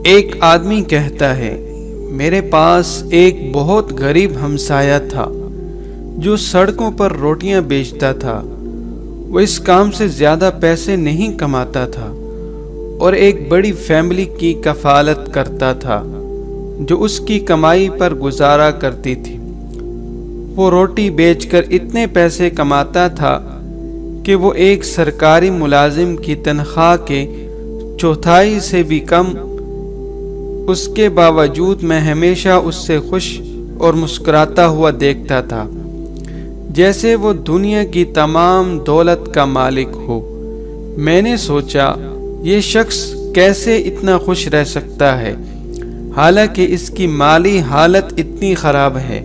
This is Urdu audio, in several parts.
ایک آدمی کہتا ہے، میرے پاس ایک بہت غریب ہمسایہ تھا جو سڑکوں پر روٹیاں بیچتا تھا۔ وہ اس کام سے زیادہ پیسے نہیں کماتا تھا اور ایک بڑی فیملی کی کفالت کرتا تھا جو اس کی کمائی پر گزارا کرتی تھی۔ وہ روٹی بیچ کر اتنے پیسے کماتا تھا کہ وہ ایک سرکاری ملازم کی تنخواہ کے چوتھائی سے بھی کم۔ اس کے باوجود میں ہمیشہ اس سے خوش اور مسکراتا ہوا دیکھتا تھا، جیسے وہ دنیا کی تمام دولت کا مالک ہو۔ میں نے سوچا، یہ شخص کیسے اتنا خوش رہ سکتا ہے حالانکہ اس کی مالی حالت اتنی خراب ہے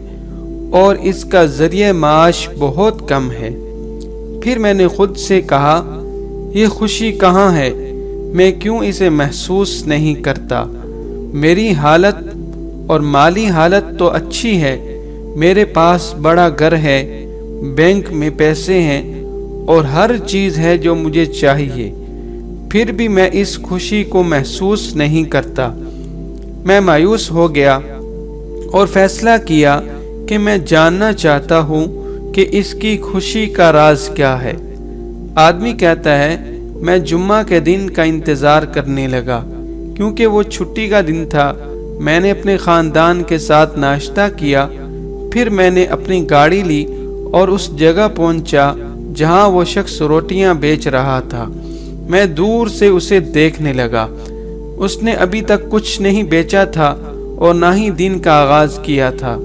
اور اس کا ذریعہ معاش بہت کم ہے۔ پھر میں نے خود سے کہا، یہ خوشی کہاں ہے؟ میں کیوں اسے محسوس نہیں کرتا؟ میری حالت اور مالی حالت تو اچھی ہے، میرے پاس بڑا گھر ہے، بینک میں پیسے ہیں اور ہر چیز ہے جو مجھے چاہیے، پھر بھی میں اس خوشی کو محسوس نہیں کرتا۔ میں مایوس ہو گیا اور فیصلہ کیا کہ میں جاننا چاہتا ہوں کہ اس کی خوشی کا راز کیا ہے۔ آدمی کہتا ہے، میں جمعہ کے دن کا انتظار کرنے لگا کیونکہ وہ چھٹی کا دن تھا۔ میں نے اپنے خاندان کے ساتھ ناشتہ کیا، پھر میں نے اپنی گاڑی لی اور اس جگہ پہنچا جہاں وہ شخص روٹیاں بیچ رہا تھا۔ میں دور سے اسے دیکھنے لگا۔ اس نے ابھی تک کچھ نہیں بیچا تھا اور نہ ہی دن کا آغاز کیا تھا۔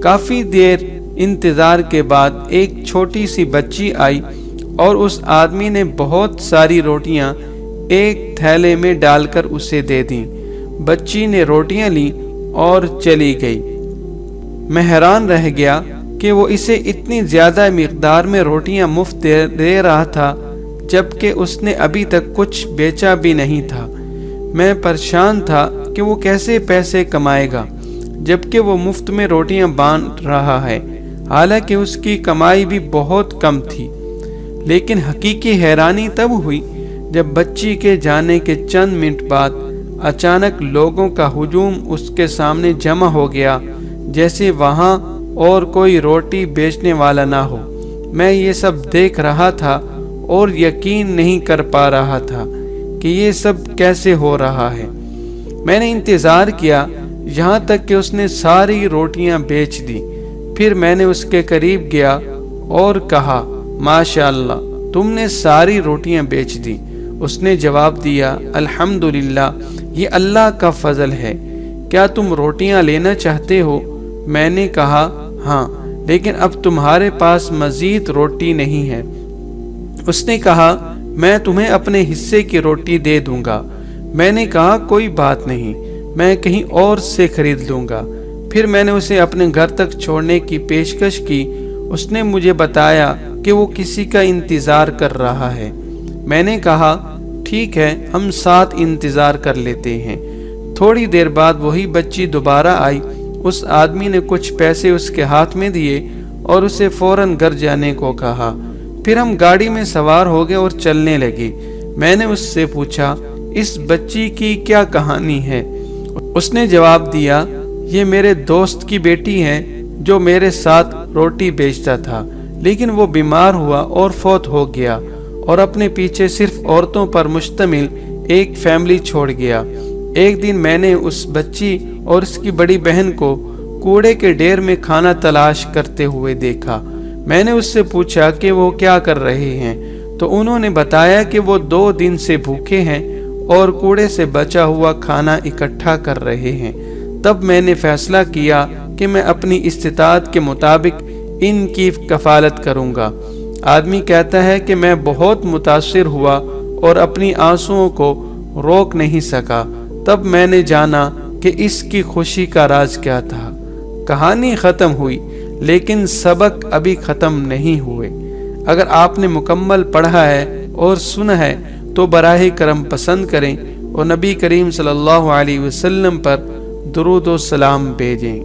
کافی دیر انتظار کے بعد ایک چھوٹی سی بچی آئی اور اس آدمی نے بہت ساری روٹیاں ایک تھیلے میں ڈال کر اسے دے دیں۔ بچی نے روٹیاں لیں اور چلی گئی۔ میں حیران رہ گیا کہ وہ اسے اتنی زیادہ مقدار میں روٹیاں مفت دے رہا تھا جبکہ اس نے ابھی تک کچھ بیچا بھی نہیں تھا۔ میں پریشان تھا کہ وہ کیسے پیسے کمائے گا جبکہ وہ مفت میں روٹیاں بانٹ رہا ہے، حالانکہ اس کی کمائی بھی بہت کم تھی۔ لیکن حقیقی حیرانی تب ہوئی جب بچی کے جانے کے چند منٹ بعد اچانک لوگوں کا ہجوم اس کے سامنے جمع ہو گیا، جیسے وہاں اور کوئی روٹی بیچنے والا نہ ہو۔ میں یہ سب دیکھ رہا تھا اور یقین نہیں کر پا رہا تھا کہ یہ سب کیسے ہو رہا ہے۔ میں نے انتظار کیا یہاں تک کہ اس نے ساری روٹیاں بیچ دی۔ پھر میں نے اس کے قریب گیا اور کہا، ماشاءاللہ، تم نے ساری روٹیاں بیچ دی۔ اس نے جواب دیا، الحمدللہ، یہ اللہ کا فضل ہے۔ کیا تم روٹیاں لینا چاہتے ہو؟ میں نے کہا، ہاں، لیکن اب تمہارے پاس مزید روٹی نہیں ہے۔ اس نے کہا، میں تمہیں اپنے حصے کی روٹی دے دوں گا۔ میں نے کہا، کوئی بات نہیں، میں کہیں اور سے خرید لوں گا۔ پھر میں نے اسے اپنے گھر تک چھوڑنے کی پیشکش کی۔ اس نے مجھے بتایا کہ وہ کسی کا انتظار کر رہا ہے۔ میں نے کہا، ٹھیک ہے، ہم ساتھ انتظار کر لیتے ہیں۔ تھوڑی دیر بعد وہی بچی دوبارہ آئی۔ اس آدمی نے کچھ پیسے اس کے ہاتھ میں دیے اور اسے فوراً گھر جانے کو کہا۔ پھر ہم گاڑی میں سوار ہو گئے اور چلنے لگے۔ میں نے اس سے پوچھا، اس بچی کی کیا کہانی ہے؟ اس نے جواب دیا، یہ میرے دوست کی بیٹی ہے جو میرے ساتھ روٹی بیچتا تھا، لیکن وہ بیمار ہوا اور فوت ہو گیا اور اپنے پیچھے صرف عورتوں پر مشتمل ایک فیملی چھوڑ گیا۔ ایک دن میں نے اس بچی اور اس کی بڑی بہن کو کوڑے کے ڈھیر میں کھانا تلاش کرتے ہوئے دیکھا۔ میں نے اس سے پوچھا کہ وہ کیا کر رہے ہیں، تو انہوں نے بتایا کہ وہ 2 دن سے بھوکے ہیں اور کوڑے سے بچا ہوا کھانا اکٹھا کر رہے ہیں۔ تب میں نے فیصلہ کیا کہ میں اپنی استطاعت کے مطابق ان کی کفالت کروں گا۔ آدمی کہتا ہے کہ میں بہت متاثر ہوا اور اپنی آنسوؤں کو روک نہیں سکا۔ تب میں نے جانا کہ اس کی خوشی کا راز کیا تھا۔ کہانی ختم ہوئی لیکن سبق ابھی ختم نہیں ہوئے۔ اگر آپ نے مکمل پڑھا ہے اور سنا ہے تو براہ کرم پسند کریں اور نبی کریم صلی اللہ علیہ وسلم پر درود و سلام بھیجیں۔